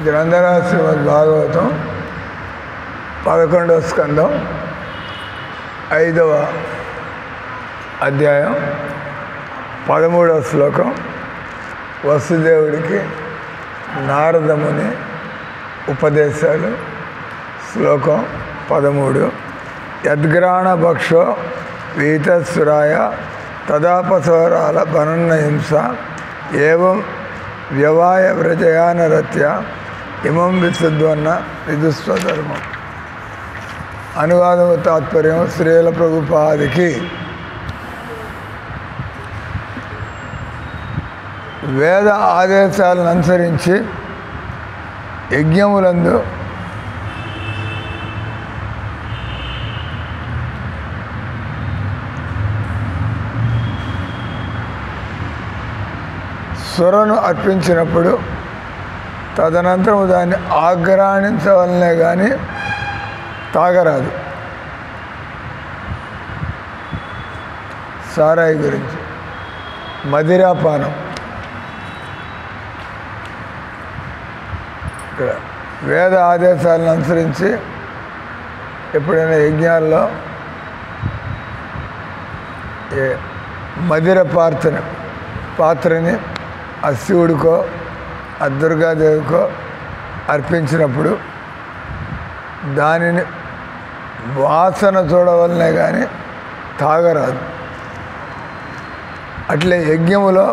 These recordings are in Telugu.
గ్రంథరా శ్రీమద్ భాగవతం 11వ స్కందం 5వ అధ్యాయం 13వ శ్లోకం. వసుదేవుడికి నారదముని ఉపదేశాలు. శ్లోకం 13. యద్గ్రాణ భక్షో వీతసురాయ తదాపసవరాల బనన్న హింస ఏవం వ్యవాయ వ్రజయానరత్య ఇమం విశుద్వన్న విదుస్వధర్మం. అనువాదము తాత్పర్యం. శ్రీల ప్రభుపాదికి వేద ఆదేశాలను అనుసరించి యజ్ఞములందు సురను అర్పించినప్పుడు తదనంతరము దాన్ని ఆగ్రాణించవలనే కానీ తాగరాదు. సారాయి గురించి మదిరాపానం. ఇక్కడ వేద ఆదేశాలను అనుసరించి ఎప్పుడైనా యజ్ఞాల్లో మదిర పాత్రని ఆ శివుడికో ఆ దుర్గాదేవికో అర్పించినప్పుడు దానిని వాసన చూడవలనే కానీ తాగరాదు. అట్లే యజ్ఞములో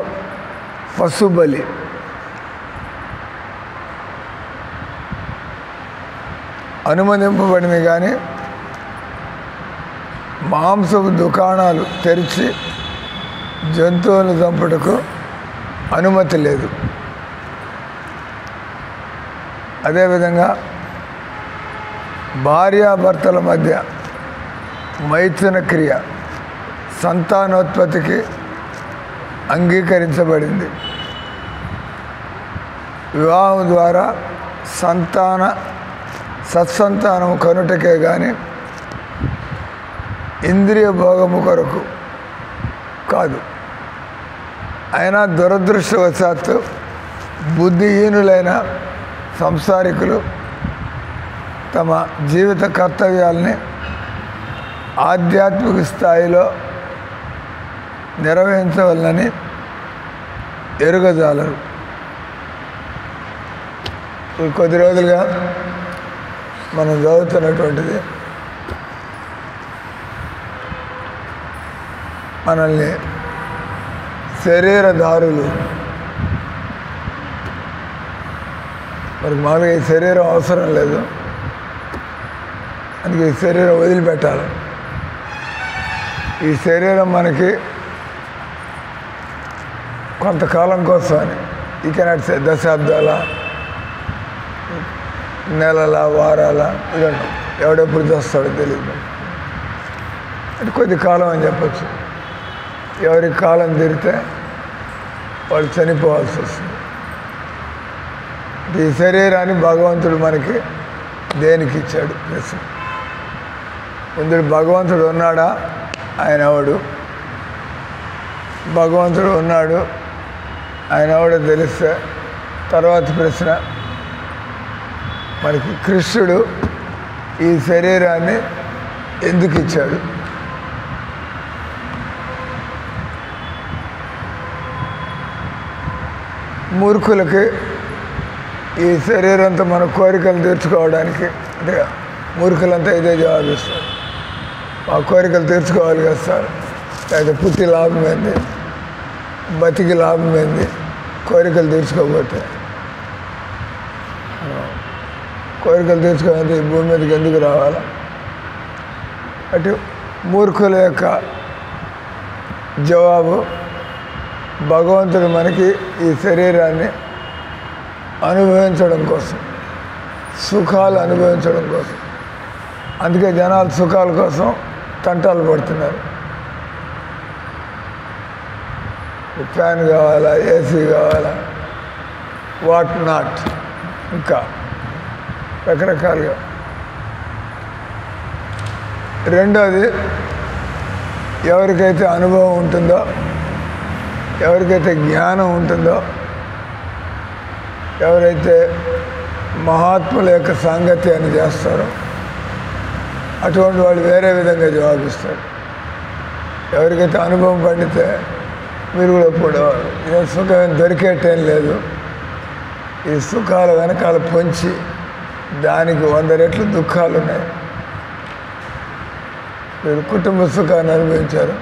పశుబలి అనుమతింపబడింది, కానీ మాంసపు దుకాణాలు తెరిచి జంతువులను చంపుటకు అనుమతి లేదు. అదేవిధంగా భార్యాభర్తల మధ్య మైథున క్రియ సంతానోత్పత్తికి అంగీకరించబడింది. వివాహం ద్వారా సత్సంతానం కనుటకే కానీ ఇంద్రియ భోగము కొరకు కాదు. అయినా దురదృష్టవశాత్తు బుద్ధిహీనులైన సంసారికులు తమ జీవిత కర్తవ్యాల్ని ఆధ్యాత్మిక స్థాయిలో నిర్వహించవలనని ఎరుగజాలరు. కొద్ది రోజులుగా మనం చదువుతున్నటువంటిది మనల్ని శరీరదారులు, మనకు మామూలుగా ఈ శరీరం అవసరం లేదు, అందుకే ఈ శరీరం వదిలిపెట్టాలి. ఈ శరీరం మనకి కొంతకాలం కోసం అని, ఈ కెనాట్ సే దశాబ్దాల, నెలల, వారాల, ఇదండి ఎవడెప్పుడు చేస్తాడో తెలియదు. అది కొద్ది కాలం అని చెప్పచ్చు. ఎవరి కాలం తీరితే వాళ్ళు చనిపోవాల్సి వస్తుంది. ఈ శరీరాన్ని భగవంతుడు మనకి దేనికి ఇచ్చాడు ప్రశ్న. ముందు భగవంతుడు ఉన్నాడా? ఆయన ఎవడు? భగవంతుడు ఉన్నాడు, ఆయన ఎవడో తెలిస్తే తర్వాత ప్రశ్న, మనకి కృష్ణుడు ఈ శరీరాన్ని ఎందుకు ఇచ్చాడు? మూర్ఖులకి ఈ శరీరంతో మన కోరికలు తీర్చుకోవడానికి, అంటే మూర్ఖులంతా ఇదే జవాబిస్తారు. ఆ కోరికలు తీర్చుకోవాలి కదా సార్, లేకపోతే పుట్టి లాభం ఏంది, బతికి లాభం ఏంది, కోరికలు తీర్చుకోకపోతే. కోరికలు తీర్చుకోకపోతే ఈ భూమి మీదకి ఎందుకు రావాలా? అటు మూర్ఖుల యొక్క జవాబు, భగవంతుడు మనకి ఈ శరీరాన్ని అనుభవించడం కోసం, సుఖాలు అనుభవించడం కోసం. అందుకే జనాలు సుఖాల కోసం తంటాలు పడుతున్నారు. ఫ్యాన్ కావాలా, ఏసీ కావాలా, వాట్ నాట్, ఇంకా రకరకాలుగా. రెండోది, ఎవరికైతే అనుభవం ఉంటుందో, ఎవరికైతే జ్ఞానం ఉంటుందో, ఎవరైతే మహాత్ముల యొక్క సాంగత్యాన్ని చేస్తారో అటువంటి వాళ్ళు వేరే విధంగా జవాబిస్తారు. ఎవరికైతే అనుభవం పండితే మీరు కూడా ఒప్పుడేవారు. ఏ సుఖం దొరికేటేం లేదు. ఈ సుఖాల వెనకాల పొంచి దానికి 100 రెట్లు దుఃఖాలు ఉన్నాయి. మీరు కుటుంబ సుఖాన్ని అనుభవించారు,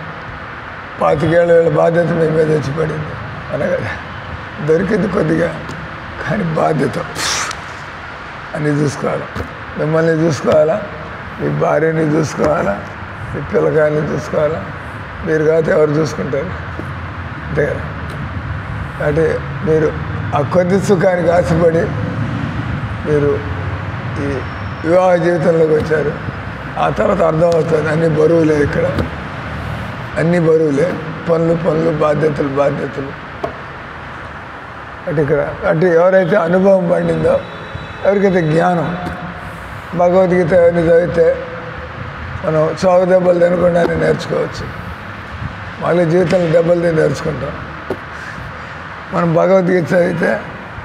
25 ఏళ్ళ బాధ్యత మీ మీద వచ్చి పడింది అనగా దొరికింది కొద్దిగా, కానీ బాధ్యత అన్నీ చూసుకోవాలి. మిమ్మల్ని చూసుకోవాలా, మీ భార్యని చూసుకోవాలా, మీ పిల్లకాయని చూసుకోవాలా. మీరు కాకపోతే ఎవరు చూసుకుంటారు? అంతే కదా. అంటే మీరు ఆ కొద్ది సుఖానికి ఆశపడి మీరు ఈ వివాహ జీవితంలోకి వచ్చారు. ఆ తర్వాత అర్థమవుతుంది అన్ని బరువులే, ఇక్కడ అన్ని బరువులే, పనులు బాధ్యతలు. అంటే ఇక్కడ అంటే ఎవరైతే అనుభవం పండిందో, ఎవరికైతే జ్ఞానం, భగవద్గీత ఎవరిని చదివితే మనం చావు దెబ్బలు తినకుండానే నేర్చుకోవచ్చు. మళ్ళీ జీవితంలో దెబ్బలు తిని నేర్చుకుంటాం. మనం భగవద్గీత చదివితే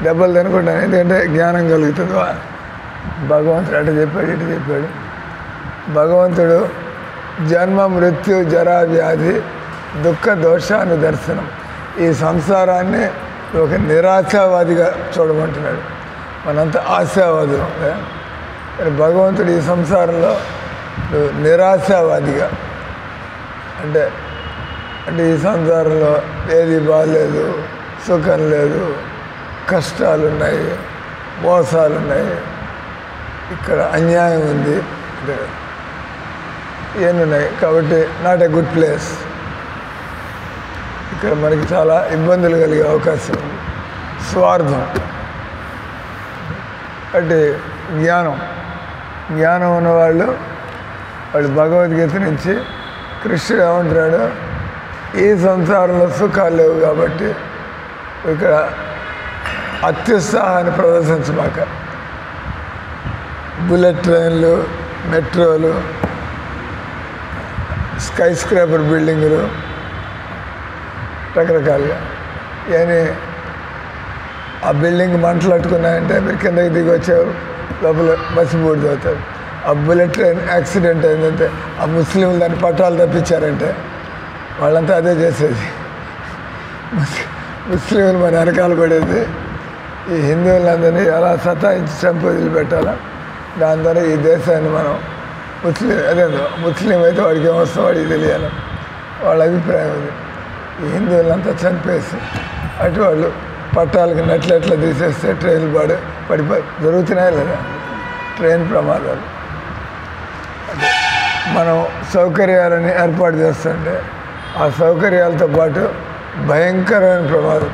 దెబ్బలు తినకుండానే, ఎందుకంటే జ్ఞానం కలుగుతుంది. భగవంతుడు అటు చెప్పాడు, ఇటు చెప్పాడు. భగవంతుడు జన్మ మృత్యు జరా వ్యాధి దుఃఖ దోషాను దర్శనం, ఈ సంసారాన్ని ఒక నిరాశావాదిగా చూడమంటున్నాడు. మనంతా ఆశావాదులం. కానీ భగవంతుడు ఈ సంసారంలో నిరాశావాదిగా, అంటే ఈ సంసారంలో ఏది బాగాలేదు, సుఖం లేదు, కష్టాలు ఉన్నాయి, మోసాలు ఉన్నాయి, ఇక్కడ అన్యాయం ఉంది, ఇవన్నీ ఉన్నాయి. కాబట్టి నాట్ ఏ గుడ్ ప్లేస్. ఇక్కడ మనకి చాలా ఇబ్బందులు కలిగే అవకాశం ఉంది. స్వార్థం అంటే జ్ఞానం ఉన్నవాళ్ళు భగవద్గీత నుంచి కృష్ణుడు ఏమంటున్నాడు, ఈ సంసారంలో సుఖాలు లేవు కాబట్టి ఇక్కడ అత్యుత్సాహాన్ని ప్రదర్శించమాక. బుల్లెట్ ట్రైన్లు, మెట్రోలు, స్కై స్క్రాపర్ బిల్డింగులు, రకరకాలుగా కానీ ఆ బిల్డింగ్ మంటలు అట్టుకున్నాయంటే మీరు కిందకి దిగి వచ్చేవారు, లోపల బస్సు బూడిదవుతారు. ఆ బుల్లెట్ ట్రైన్ యాక్సిడెంట్ అయిందంటే ఆ ముస్లింలు దాన్ని పట్టాలు తప్పించారంటే వాళ్ళంతా అదే చేసేది. ముస్లింలు మన వెనకాల పడేది. ఈ హిందువులందరినీ ఎలా సతాయించి చంపదిలు పెట్టాలా, దాని ద్వారా ఈ దేశాన్ని మనం ముస్లిం అయితే వాడికి ఏమొస్తాం వాడికి తెలియాలి. వాళ్ళ అభిప్రాయం అది. ఈ హిందువులంతా చంపేసి అటు వాళ్ళు పట్టాలకి నెట్లెట్లా తీసేస్తే ట్రైన్లు పడిపోయి జరుగుతున్నాయి లేదా ట్రైన్ ప్రమాదాలు. అంటే మనం సౌకర్యాలని ఏర్పాటు చేస్తుంటే ఆ సౌకర్యాలతో పాటు భయంకరమైన ప్రమాదం.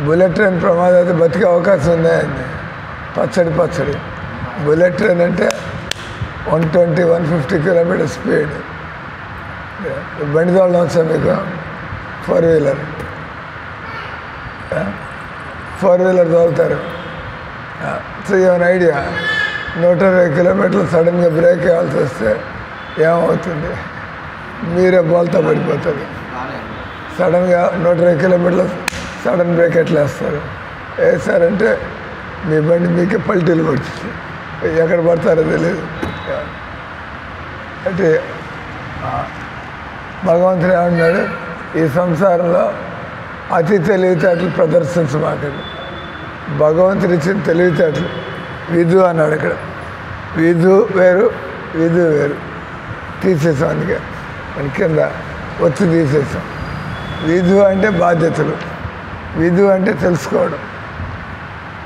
బుల్లెట్ ట్రైన్ ప్రమాదం అయితే బతికే అవకాశం ఉన్నాయండి. పచ్చడి బుల్లెట్ ట్రైన్ అంటే 120-150 కిలోమీటర్ స్పీడ్. బండి తోలడం వచ్చా మీకు? 4 వీలర్ తోలుతారు. సో ఏమైనా ఐడియా? 120 కిలోమీటర్లు సడన్గా బ్రేక్ వేయాల్సి వస్తే ఏమవుతుంది? మీరే బోల్తా పడిపోతుంది. సడన్గా 120 కిలోమీటర్లు సడన్ బ్రేక్ ఎట్లా వేస్తారు? వేసారంటే మీ బండి మీకే పల్టీలు పడుతుంది, ఎక్కడ పడతారో తెలియదు. అంటే భగవంతుడు ఏమన్నాడు, ఈ సంసారంలో అతి తెలివితేటలు ప్రదర్శించమాకండి. భగవంతుడు ఇచ్చిన తెలివితేటలు విధు అన్నాడు. ఇక్కడ విధు వేరు తీసేసాం. అందుకే మన కింద ఒత్తి తీసేసాం. విధు అంటే బాధ్యతలు, విధు అంటే తెలుసుకోవడం.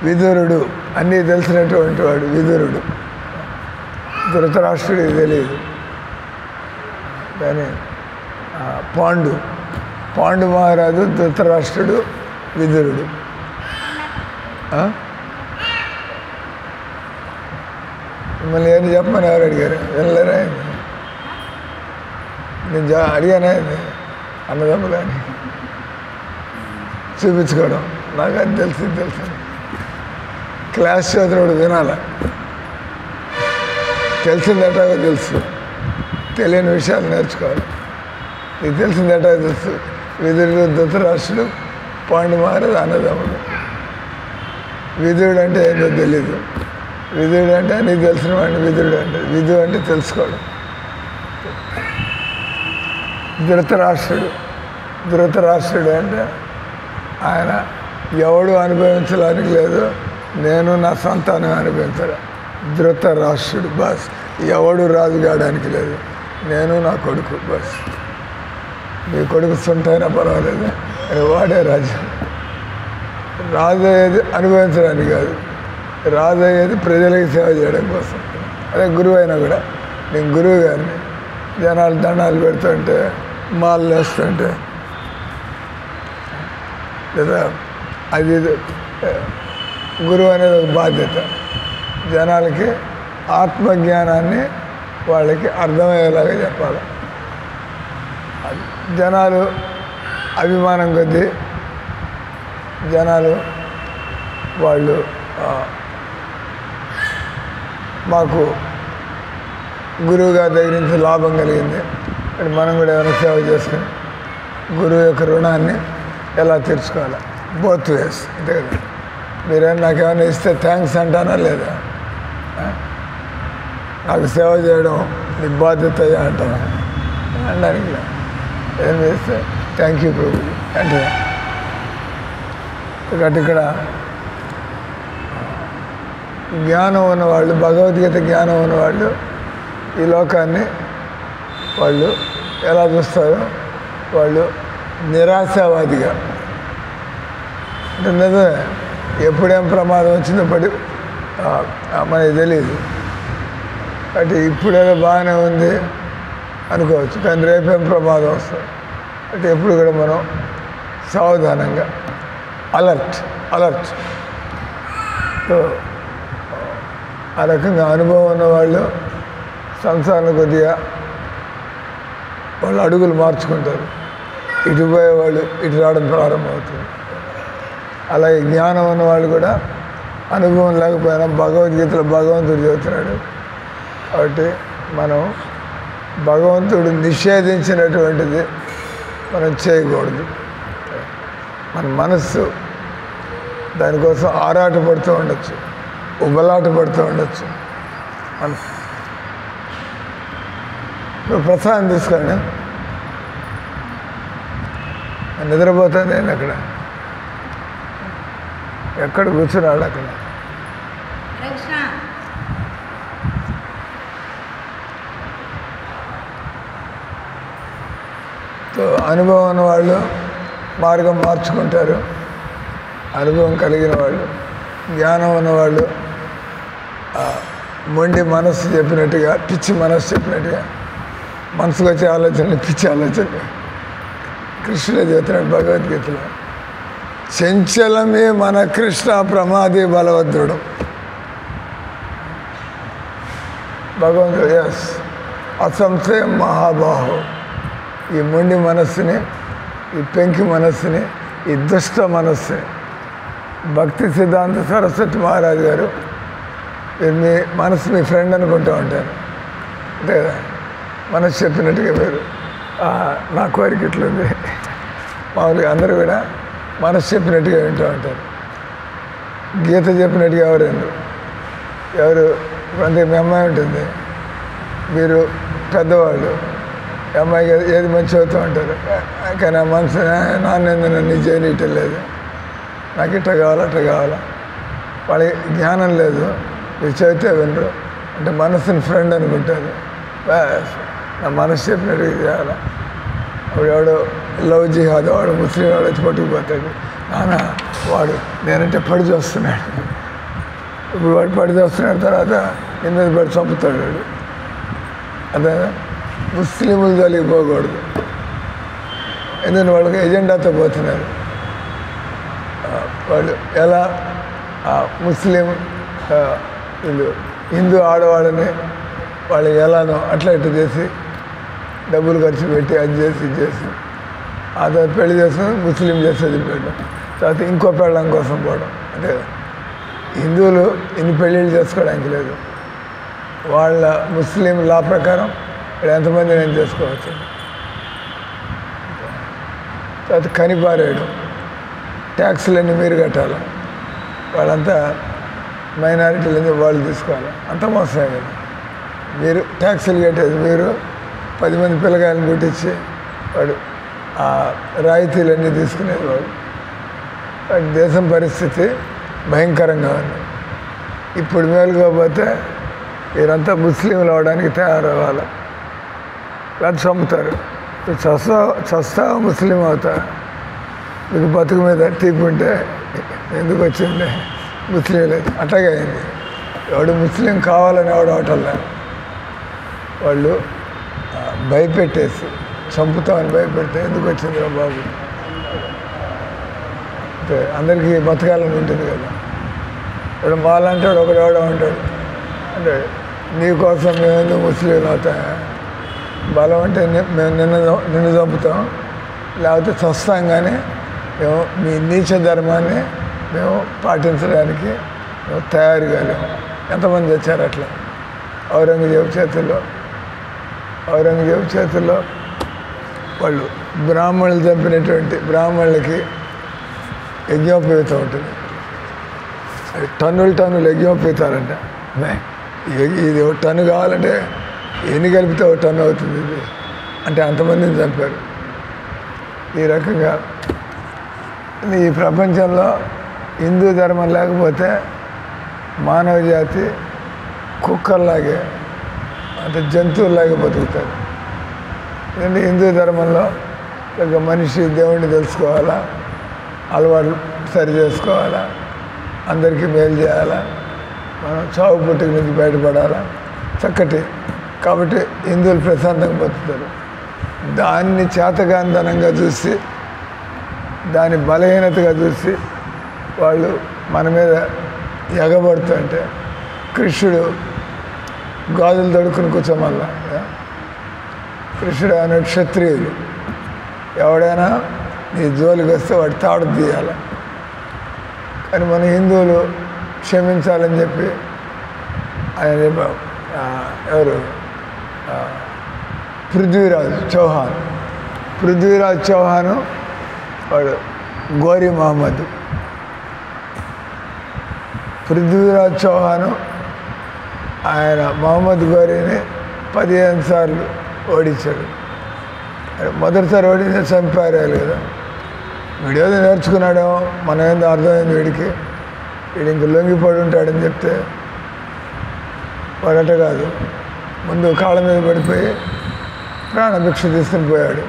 విదురుడు అన్నీ తెలిసినటువంటి వాడు విదురుడు. ధృతరాష్ట్రుడికి తెలియదు. కానీ పాండు మహారాజు, ధృతరాష్ట్రుడు, విదురుడు. మిమ్మల్ని ఏం చెప్పమని ఎవరు అడిగారు? వెళ్ళలేరా? నేను అడిగానే అన్నదమ్ములని చూపించుకోవడం. నాకు అది తెలిసింది. క్లాస్ చదువుడు వినాల. తెలిసిందటాగా తెలుసు, తెలియని విషయాలు నేర్చుకోవాలి. నీకు తెలిసిందటాగా తెలుసు. విదురుడు, ధృతరాష్ట్రుడు, పాండు మహారాజు అన్నదమ్ముడు. విదురుడు అంటే ఏంటో తెలీదు, విధుడు అంటే నీకు తెలిసిన వాడిని విధుడు అంటే. విధు అంటే తెలుసుకోవడం. ధృతరాష్ట్రుడు అంటే ఆయన ఎవడు అనుభవించడానికి లేదు, నేను నా సంతానం అనుభవించాలి. ధృతరాష్ట్రుడు బస్. ఎవడు రాజు కావడానికి లేదు, నేను నా కొడుకు బస్. మీ కొడుకు సొంతైనా పర్వాలేదు, వాడే రాజు. రాజు అయ్యేది అనుభవించడానికి కాదు, రాజు అయ్యేది ప్రజలకి సేవ చేయడం కోసం. అదే గురువు అయినా కూడా, నేను గురువు గారిని, జనాలు దండాలు పెడుతుంటే మాలు వేస్తుంటే లేదా అది గురువు అనేది ఒక బాధ్యత. జనాలకి ఆత్మజ్ఞానాన్ని వాళ్ళకి అర్థమయ్యేలాగా చెప్పాలి. జనాలు అభిమానం కొద్దీ జనాలు వాళ్ళు మాకు గురువు గారి దగ్గర నుంచి లాభం కలిగింది అంటే మనం కూడా ఏమైనా సేవ చేసుకుని గురువు యొక్క రుణాన్ని ఎలా తీర్చుకోవాలి. బోత్ వేస్ అంతే కదా. మీరేమైనా నాకేమైనా ఇస్తే థ్యాంక్స్ అంటానా లేదా? నాకు సేవ చేయడం నీ బాధ్యత అంటాను అనడానికి ఏం చేస్తే థ్యాంక్ యూ ప్రభు అంటే. కాబట్టి ఇక్కడ జ్ఞానం ఉన్నవాళ్ళు, భగవద్గీత జ్ఞానం ఉన్నవాళ్ళు ఈ లోకాన్ని వాళ్ళు ఎలా చూస్తారో వాళ్ళు నిరాశావాదిగా అంటే నిజమే. ఎప్పుడేం ప్రమాదం వచ్చిందో మనకి తెలియదు. అంటే ఇప్పుడేదో బాగానే ఉంది అనుకోవచ్చు, కానీ రేపేం ప్రమాదం వస్తుంది అంటే ఎప్పుడు కూడా మనం సావధానంగా అలర్ట్. సో ఆ రకంగా అనుభవం ఉన్నవాళ్ళు సంసారం కొద్దిగా వాళ్ళు అడుగులు మార్చుకుంటారు, ఇటు పోయే వాళ్ళు ఇటు రావడం ప్రారంభమవుతుంది. అలాగే జ్ఞానం ఉన్నవాళ్ళు కూడా అనుభవం లేకపోయినా భగవద్గీతలో భగవంతుడు చెబుతున్నాడు కాబట్టి మనం భగవంతుడు నిషేధించినటువంటిది మనం చేయకూడదు. మన మనస్సు దానికోసం ఆరాట పడుతూ ఉండొచ్చు, ఉబలాట పడుతూ ఉండొచ్చు. మనసు ఇప్పుడు ప్రసాదం తీసుకోండి, నిద్రపోతుంది నేను అక్కడ ఎక్కడ కూర్చున్నాడు అక్కడ. అనుభవం ఉన్న వాళ్ళు మార్గం మార్చుకుంటారు, అనుభవం కలిగిన వాళ్ళు, జ్ఞానం ఉన్నవాళ్ళు మొండి మనస్సు చెప్పినట్టుగా, పిచ్చి మనస్సు చెప్పినట్టుగా మనసుకు వచ్చే ఆలోచనలు పిచ్చి ఆలోచనలు. కృష్ణుడే చెబుతున్నాడు భగవద్గీతలో, చంచలమే మన కృష్ణ ప్రమాది బలవద్రుడు. భగవంతుడు ఎస్ అసంశయం మహాబాహు. ఈ మొండి మనస్సుని, ఈ పెంకి మనస్సుని, ఈ దుష్ట మనస్సుని భక్తి సిద్ధాంత సరస్వతి మహారాజు గారు మీ మనసు మీ ఫ్రెండ్ అనుకుంటూ ఉంటారు అంతే కదా. మనసు చెప్పినట్టుగా మీరు నా కోరిక ఇట్లుంది, మామూలుగా అందరూ కూడా మనసు చెప్పినట్టుగా వింటూ ఉంటారు. గీత చెప్పినట్టుగా ఎవరు అంటే మీ అమ్మాయి ఉంటుంది, మీరు పెద్దవాళ్ళు అమ్మాయికి ఏది మంచి అవుతూ ఉంటారు, కానీ ఆ మనసు నాన్నెందు నన్ను చేయనీయటం లేదు, నాకు ఇట్లా కావాలా అట్లా కావాలా. వాళ్ళకి జ్ఞానం లేదు, మీరు చదివితే వినరు అంటే మనసుని ఫ్రెండ్ అనుకుంటారు. నా మనసు చెప్పినట్టు చేయాలా. అప్పుడు ఎవడో లవ్ జిహాద్ వాడు ముస్లిం వాడు వచ్చి పట్టుకుపోతాడు, నాన్న వాడు నేనంటే పడి చూస్తున్నాడు. ఇప్పుడు వాడు పడి చూస్తున్నాడు, తర్వాత ఎనిమిది పడి చంపుతాడు వాడు. అదే ముస్లింలు జరిగిపోకూడదు, ఎందుకంటే వాళ్ళకి ఎజెండాతో పోతున్నారు. వాళ్ళు ఎలా ముస్లిం వీళ్ళు హిందూ ఆడవాళ్ళని వాళ్ళకి ఎలానో అట్లా ఇట్లా చేసి డబ్బులు ఖర్చు పెట్టి అది చేసి ఇది చేసి ఆ తర్వాత పెళ్లి చేసుకుని ముస్లిం చేసి వదిలిపెట్టడం, తర్వాత ఇంకో పెళ్ళం కోసం పోవడం. అంటే హిందువులు ఇన్ని పెళ్ళిళ్ళు చేసుకోవడానికి లేదు, వాళ్ళ ముస్లిం లా ప్రకారం ఇక్కడ ఎంతమంది నేను చేసుకోవచ్చు. తర్వాత కనిపారేయడం, ట్యాక్సులన్నీ మీరు కట్టాలి. వాళ్ళంతా మైనారిటీలు వాళ్ళు తీసుకోవాలి. అంత మోసమే కదా. మీరు ట్యాక్సులు కట్టేది, మీరు 10 మంది పిల్లకాయలను పుట్టించి వాడు ఆ రాయితీలన్నీ తీసుకునేది వాడు దేశం పరిస్థితి భయంకరంగా ఉంది. ఇప్పుడు మేలుకోకపోతే వీరంతా ముస్లింలు అవడానికి తయారవ్వాలి. అది చంపుతారు. చస్తా ముస్లిం అవుతా. మీకు బతుకు మీద తీపి ఉంటే ఎందుకు వచ్చింది ముస్లిం లేదు. అట్లాగే అయింది. ఎవడు ముస్లిం కావాలని ఎవడు అవటల్లా వాళ్ళు భయపెట్టేసి చంపుతామని భయపెడితే ఎందుకు వచ్చింది రా బాబు. అంటే అందరికీ బతకాలని ఉంటుంది కదా. ఇప్పుడు మాలంటాడు ఒకడెవడో ఉంటాడు అంటే నీకోసం మేము ఎందుకు ముస్లిం అవుతా, బలం అంటే మేము నిన్ను చంపుతాం లేకపోతే చస్తాం, కానీ మేము మీ నీచ ధర్మాన్ని మేము పాటించడానికి మేము తయారు కాలేము. ఎంతమంది వచ్చారు అట్లా. ఔరంగజేబు చేతుల్లో వాళ్ళు బ్రాహ్మణులు చంపినటువంటి బ్రాహ్మణులకి యజ్ఞోపేతం ఉంటుంది. అది టన్నులు యజ్ఞోపేతారంట. ఇది ఒక టన్ను కావాలంటే ఎన్ని కలిపితే ఒక టన్ను అవుతుంది ఇది అంటే అంతమందిని చంపారు. ఈ రకంగా ఈ ప్రపంచంలో హిందూ ధర్మం లేకపోతే మానవ జాతి కుక్కల్లాగే అంటే జంతువుల్లాగే బతుకుతారు. ఎందుకంటే హిందూ ధర్మంలో ఒక మనిషి దేవుణ్ణి తెలుసుకోవాలా, అలవాటు సరి చేసుకోవాలా, అందరికీ మేలు చేయాలా, మనం చావు పుట్టుక నుంచి బయటపడాలా చక్కటి. కాబట్టి హిందువులు ప్రశాంతంగా బతుకుతారు. దాన్ని చేతగాంతనంగా చూసి దాని బలహీనతగా చూసి వాళ్ళు మన మీద ఎగబడుతుంటే కృష్ణుడు గాజులు తడుకుని కూర్చోమల్లా. కృష్ణుడు అనే క్షత్రియులు ఎవడైనా నీ జోలికి వస్తే వాడి తాడు తీయాలి. కానీ మన హిందువులు క్షమించాలని చెప్పి ఆయన ఎవరు పృథ్వీరాజ్ చౌహాన్ వాడు గోరీ మహమ్మద్. పృథ్వీరాజ్ చౌహాన్ ఆయన మహమ్మద్ గోరీని 15 సార్లు ఓడించాడు. మొదటిసారి ఓడించి చంపారేయాలి కదా. వీడేదో నేర్చుకున్నాడో మనం ఏందో అర్థమైంది వీడికి, వీడు ఇంక లొంగిపడి ఉంటాడని చెప్తే వాడట కాదు. ముందు కాళ్ళ మీద పడిపోయి ప్రాణభిక్ష తీసుకుని పోయాడు.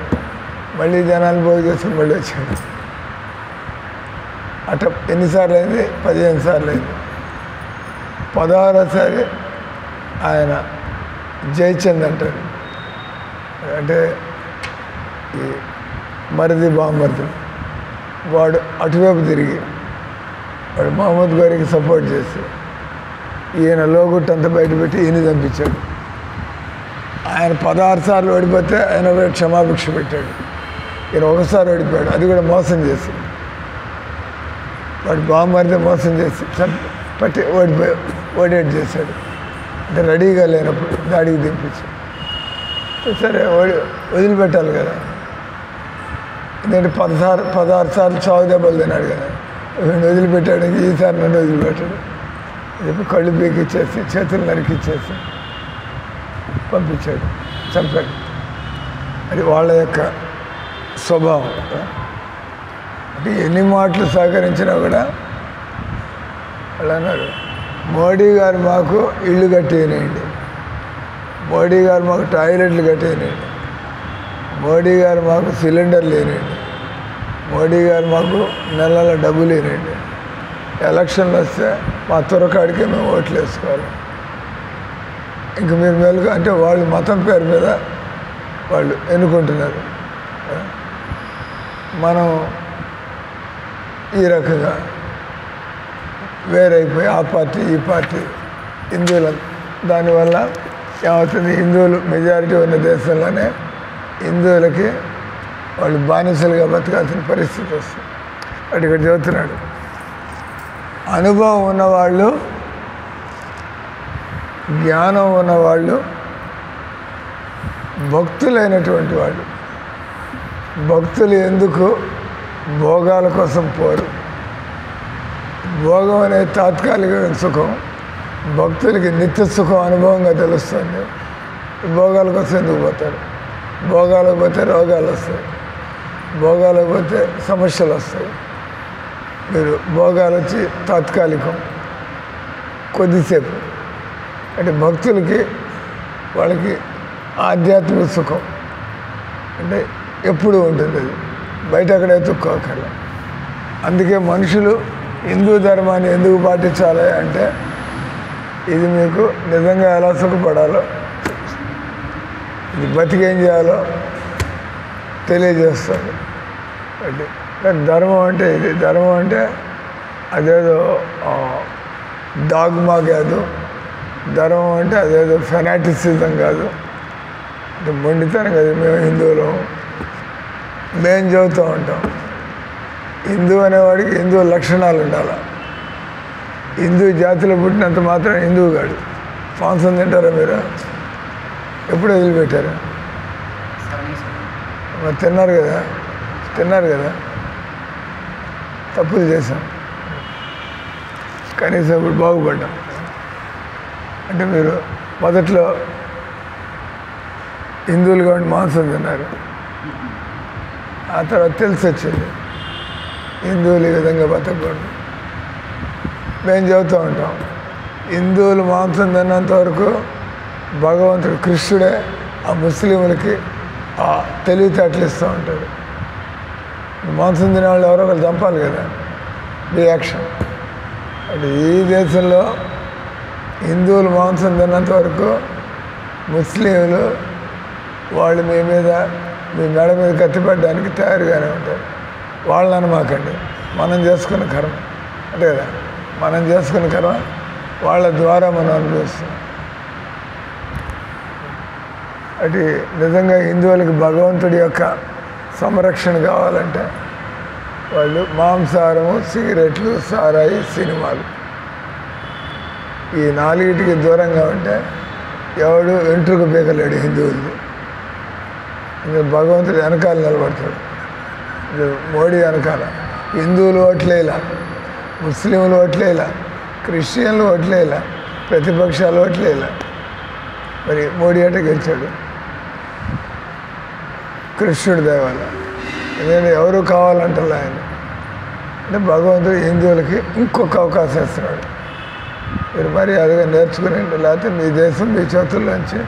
మళ్ళీ జనాలు పోగు చేసుకుని మళ్ళీ వచ్చాడు. అట ఎన్నిసార్లు అయింది? 15 సార్లు అయింది. 16సారి ఆయన జయచంద్ అంటాడు. అంటే ఈ మరిది బామ్మరిది వాడు అటువైపు తిరిగి వాడు మహమ్మద్ గోరీకి సపోర్ట్ చేసి ఈయన లోగుట్టంతా బయటపెట్టి ఈయన చంపించాడు. ఆయన 16 సార్లు ఓడిపోతే ఆయన క్షమాభిక్ష పెట్టాడు. ఈయన ఒకసారి ఓడిపోయాడు, అది కూడా మోసం చేసి. వాడు బామ్మరిది మోసం చేసి పట్టి ఓడేట్ చేశాడు. అంటే రెడీగా లేనప్పుడు దాడికి దింపించి సరే వదిలిపెట్టాలి కదా. ఎందుకంటే 16 సార్లు చావు దెబ్బలు తిన్నాడు కదా. వీడిని వదిలిపెట్టాడు, ఈసారి నన్ను వదిలిపెట్టాడు చెప్పి కళ్ళు పీకిచ్చేసి చేతులు నరికిచ్చేసి పంపించాడు, చంపాడు. అది వాళ్ళ యొక్క స్వభావం. అంటే ఎన్ని మాటలు సహకరించినా కూడా వాళ్ళు అన్నారు, మోడీ గారు మాకు ఇళ్ళు కట్టేయనండి, మోడీ గారు మాకు టాయిలెట్లు కట్టేయనండి, మోడీ గారు మాకు సిలిండర్ లేనండి, మోడీ గారు మాకు నెలల డబ్బు లేనండి, ఎలక్షన్లు వస్తే మా తురకాడికే మేము ఓట్లు వేసుకోవాలి. ఇంక మీరు మెలుగు అంటే వాళ్ళు మతం పేరు మీద వాళ్ళు ఎన్నుకుంటున్నారు. మనం ఈ రకంగా వేరైపోయి ఆ పార్టీ ఈ పార్టీ హిందువుల దానివల్ల ఏమవుతుంది, హిందువులు మెజారిటీ ఉన్న దేశంలోనే హిందువులకి వాళ్ళు బానిసలుగా బతకాల్సిన పరిస్థితి వస్తుంది. అటు ఇక్కడ చెబుతున్నాడు, అనుభవం ఉన్నవాళ్ళు, జ్ఞానం ఉన్నవాళ్ళు, భక్తులైనటువంటి వాళ్ళు. భక్తులు ఎందుకు భోగాల కోసం పోరు, భోగం అనేది తాత్కాలిక సుఖం, భక్తులకి నిత్య సుఖం అనుభవంగా తెలుస్తుంది. భోగాల కోసం ఎందుకు పోతారు? భోగాలకు పోతే రోగాలు వస్తాయి, భోగాలకు పోతే సమస్యలు వస్తాయి. మీరు భోగాలు వచ్చి తాత్కాలికం, కొద్దిసేపు. అంటే భక్తులకి వాళ్ళకి ఆధ్యాత్మిక సుఖం అంటే ఎప్పుడు ఉంటుంది, అది బయట అక్కడ ఎత్తుక్కోకర్లా. అందుకే మనుషులు హిందూ ధర్మాన్ని ఎందుకు పాటించాలి అంటే ఇది మీకు నిజంగా ఎలా సుఖపడాలో, ఇది బతికేం చేయాలో తెలియజేస్తుంది. అంటే ధర్మం అంటే ఇది, ధర్మం అంటే అదేదో డాగ్మా కాదు, ధర్మం అంటే అదేదో ఫెనాటిసిజం కాదు, అంటే మొండితనం కాదు. మేము హిందువులు మేము చెబుతూ ఉంటాం, హిందూ అనేవాడికి హిందూ లక్షణాలు ఉండాలి. హిందూ జాతిలో పుట్టినంత మాత్రం హిందువు కాడు. మాంసం తింటారా మీరు? ఎప్పుడు వదిలిపెట్టారా? మరి తిన్నారు కదా. తప్పులు చేశాం, కనీసం ఇప్పుడు బాగుపడ్డాం. అంటే మీరు మొదట్లో హిందువులు కాబట్టి మాంసం తిన్నారు, ఆ తర్వాత తెలిసి వచ్చింది హిందువులు ఈ విధంగా బతకూడదు. మేము చెబుతూ ఉంటాం, హిందువులు మాంసం తిన్నంత వరకు భగవంతుడు కృష్ణుడే ఆ ముస్లింలకి ఆ తెలివితేటలు ఇస్తూ ఉంటాడు. మాంసం తినేవాళ్ళు ఎవరో ఒకరు చంపాలి కదా, రియాక్షన్. అంటే ఈ దేశంలో హిందువులు మాంసం తిన్నంత వరకు ముస్లింలు వాళ్ళు మీ మీద, మీ మెడ మీద కత్తిపడడానికి తయారుగానే ఉంటారు. వాళ్ళని అనమాకండి, మనం చేసుకున్న కర్మ అంటే కదా, మనం చేసుకున్న కర్మ వాళ్ళ ద్వారా మనం అనుభవిస్తాం. అది నిజంగా హిందువులకి భగవంతుడి యొక్క సంరక్షణ కావాలంటే వాళ్ళు మాంసాహారము, సిగరెట్లు, సారాయి, సినిమాలు ఈ నాలుగిటికి దూరంగా ఉంటే ఎవడు వెంట్రుక పీకలేడు హిందువులు. ఇంకా భగవంతుడు వెనకాల నిలబడతాడు, మోడీ వెనకాల. హిందువులు ఓట్లేలా, ముస్లింలు ఓట్లేలా, క్రిస్టియన్లు ఓట్లేలా, ప్రతిపక్షాలు ఓట్లేలా. మరి మోడీ అంటే గెలిచాడు కృష్ణుడి దయ వల్ల. ఎందుకంటే ఎవరు కావాలంటారు ఆయన అంటే భగవంతుడు హిందువులకి ఇంకొక అవకాశం ఇస్తున్నాడు. మీరు మర్యాదగా నేర్చుకుని, లేకపోతే మీ దేశం మీ చేతుల్లోంచి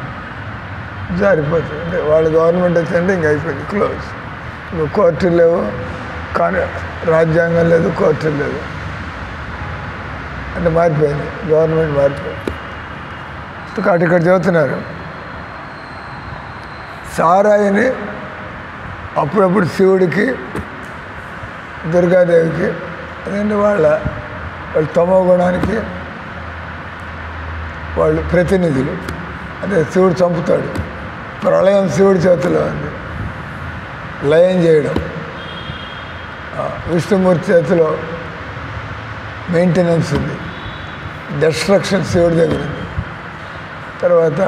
జారిపోతుంది. అంటే వాళ్ళ గవర్నమెంట్ వచ్చిందంటే ఇంక అయిపోయింది, క్లోజ్. ఇప్పుడు కోర్టులు లేవు, కానీ రాజ్యాంగం లేదు, కోర్టులు లేదు, అంటే మారిపోయింది, గవర్నమెంట్ మారిపోయింది. కాబట్టి ఇక్కడ చెబుతున్నారు సారాయిని అప్పుడప్పుడు శివుడికి, దుర్గాదేవికి, అదంటే వాళ్ళ తమో గుణానికి వాళ్ళు ప్రతినిధులు. అదే శివుడు చంపుతాడు, ప్రళయం శివుడి చేతిలో ఉంది, లయం చేయడం విష్ణుమూర్తి చేతిలో మెయింటెనెన్స్ ఉంది, డెస్ట్రక్షన్ శివుడి దగ్గర ఉంది, తర్వాత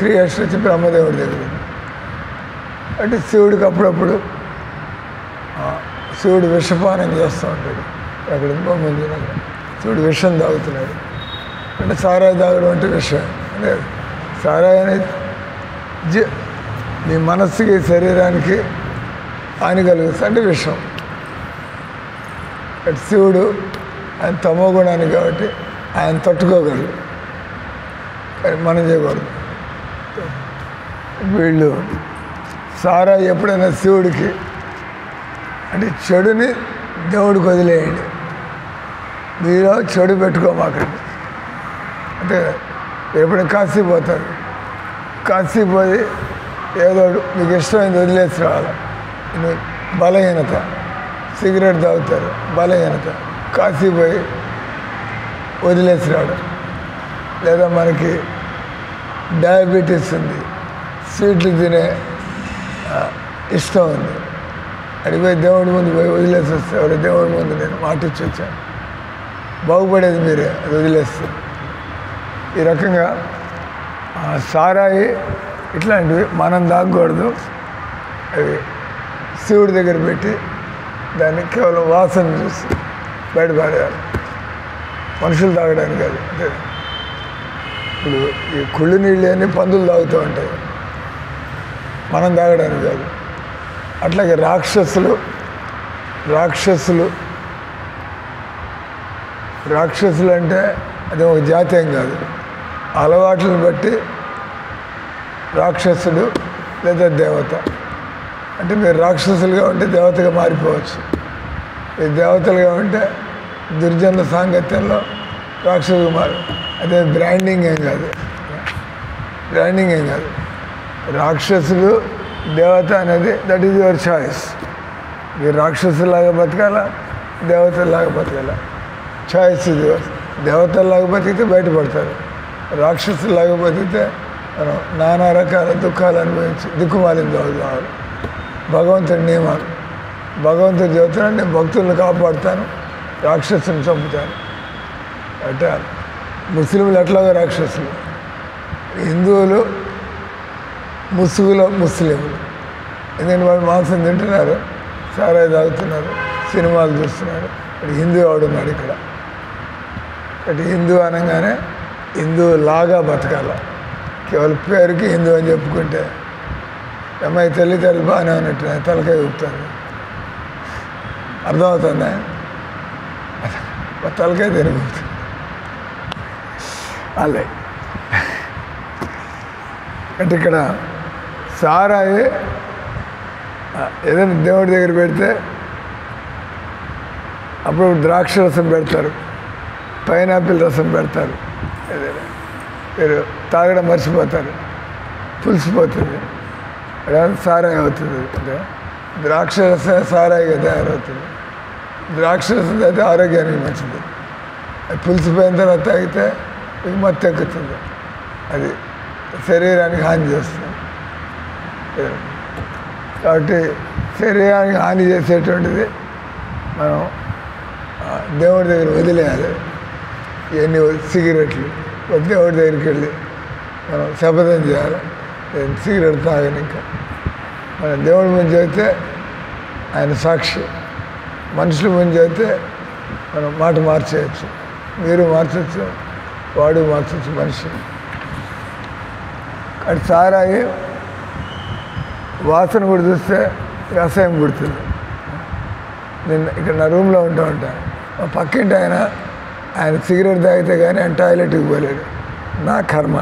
క్రియేషన్ వచ్చి బ్రహ్మదేవుడి దగ్గర ఉంది. అంటే శివుడికి అప్పుడప్పుడు శివుడు విషపానం చేస్తూ ఉంటాడు. అక్కడ ఇంకో ముందు శివుడు విషం తాగుతున్నాడు అంటే సారాయి తాగడం అంటే విషయం. అంటే సారాయి అనేది మీ మనస్సుకి, శరీరానికి హాని కలుగుతుంది అంటే విషం. అటు శివుడు ఆయన తమో గుణానికి కాబట్టి ఆయన తట్టుకోగలరు, కానీ మనం చేయకూడదు. వీళ్ళు సారాయి ఎప్పుడైనా శివుడికి అంటే చెడుని దేవుడికి వదిలేయండి, మీరు చెడు పెట్టుకోమాకండి. అంటే ఎప్పుడైనా కాశీ పోతారు, కాశీ పోయి ఏదో మీకు ఇష్టమైంది వదిలేసి రావాలి. బలహీనత, సిగరెట్ తాగుతారు, బలహీనత, కాశీ పోయి వదిలేసి రావడం. లేదా మనకి డయాబెటీస్ ఉంది, స్వీట్లు తినే ఇష్టం ఉంది, అడిగిపోయి దేవుడి ముందు పోయి వదిలేసి వస్తే, ఎవరు దేవుడి ముందు నేను మాట ఇచ్చి వచ్చాను, బాగుపడేది మీరే, అది వదిలేస్తే. ఈ రకంగా సారాయి ఇట్లాంటివి మనం తాగకూడదు. అవి శివుడి దగ్గర పెట్టి దాన్ని కేవలం వాసన చూసి బయటపడేయాలి. మనుషులు తాగడానికి కాదు. అంటే ఇప్పుడు ఈ కుళ్ళు నీళ్ళు అన్నీ పందులు తాగుతూ ఉంటాయి, మనం తాగడానికి కాదు. అట్లాగే రాక్షసులు అంటే అది ఒక జాతీయం కాదు, అలవాట్లను బట్టి రాక్షసుడు లేదా దేవత. అంటే మీరు రాక్షసులుగా ఉంటే దేవతగా మారిపోవచ్చు, మీరు దేవతలుగా ఉంటే దుర్జనుల సాంగత్యంలో రాక్షసులుగా మారు. అదే బ్రాండింగ్ ఏం కాదు. రాక్షసులు దేవత అనేది దట్ ఈజ్ యువర్ చాయిస్. మీరు రాక్షసులాగా బతకాలా, దేవతలాగా బతకాలా, చాయిస్ ఇది. దేవతల్లాగా బతికితే బయటపడతారు, రాక్షసులాగా బతికితే మనం నానా రకాల దుఃఖాలు అనుభవించి దిక్కుమాలిన చదువుతారు. భగవంతుడి నియమాలు, భగవంతుడు చెబుతున్నాడు, నేను భక్తులను కాపాడుతాను, రాక్షసుని చంపుతాను. అంటే ముస్లింలు ఎట్లాగో రాక్షసులు, హిందువులు ముస్లింలు. ఎందుకంటే వాళ్ళు మాంసం తింటున్నారు, సారాయి తాగుతున్నారు, సినిమాలు చూస్తున్నారు. హిందూ ఎవడున్నాడు ఇక్కడ? అంటే హిందూ అనగానే హిందూ లాగా బతకాల, కేవలం పేరుకి హిందూ అని చెప్పుకుంటే అమ్మాయి తల్లి బాగానే ఉన్నట్టు తలకాయ ఊపుతాను. అర్థమవుతుందా? తలకాయ తిరుగుతుంది అలే. అంటే ఇక్కడ సారాయి ఏదైనా దేవుడి దగ్గర పెడితే అప్పుడు ద్రాక్ష రసం పెడతారు, పైనాపిల్ రసం పెడతారు, ఏదైనా మీరు తాగడం మర్చిపోతారు, పులిసిపోతుంది, సారాయి అవుతుంది. అంటే ద్రాక్ష రసం సారాయిగా తయారవుతుంది. ద్రాక్ష రసం అయితే ఆరోగ్యానికి మంచిది, అది పులిసిపోయిన తర్వాత తాగితే మీకు మత్తు ఎక్కుతుంది, అది శరీరానికి హాని చేస్తుంది. కాబట్టి శరీరానికి హాని చేసేటువంటిది మనం దేవుడి దగ్గర వదిలేయాలి. ఇవన్నీ సిగరెట్లు దేవుడి దగ్గరికి వెళ్ళి మనం శపథం చేయాలి, నేను సిగరెట్ తాగను. ఇంకా మన దేవుడి ముందు అయితే ఆయన సాక్షి, మనుషుల ముందు అయితే మనం మాట మార్చేయచ్చు, మీరు మార్చచ్చు, వాడు మార్చచ్చు మనిషి. అటు సారాయి వాసన కూడా చూస్తే రసాయం పుడుతుంది. నేను ఇక్కడ నా రూమ్లో ఉంటాను, మా పక్కింటి ఆయన సిగరెట్ తాగితే కానీ ఆయన టాయిలెట్కి పోలేడు. నా కర్మ,